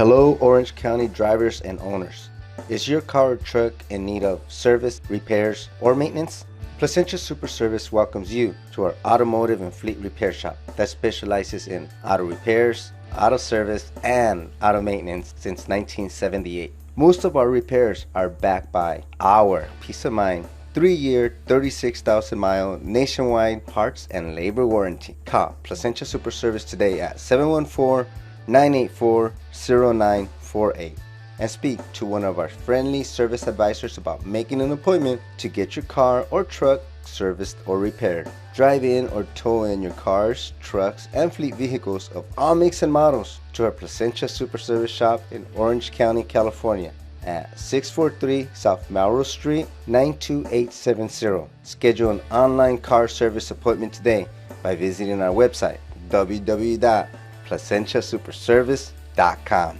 Hello, Orange County drivers and owners. Is your car or truck in need of service, repairs, or maintenance? Placentia Super Service welcomes you to our automotive and fleet repair shop that specializes in auto repairs, auto service, and auto maintenance since 1978. Most of our repairs are backed by our peace of mind 3-year, 36,000-mile nationwide parts and labor warranty. Call Placentia Super Service today at 714-984-0948 and speak to one of our friendly service advisors about making an appointment to get your car or truck serviced or repaired. Drive in or tow in your cars, trucks, and fleet vehicles of all makes and models to our Placentia Super Service shop in Orange County, California at 643 South Melrose Street, 92870. Schedule an online car service appointment today by visiting our website www.placentiasuperservice.com.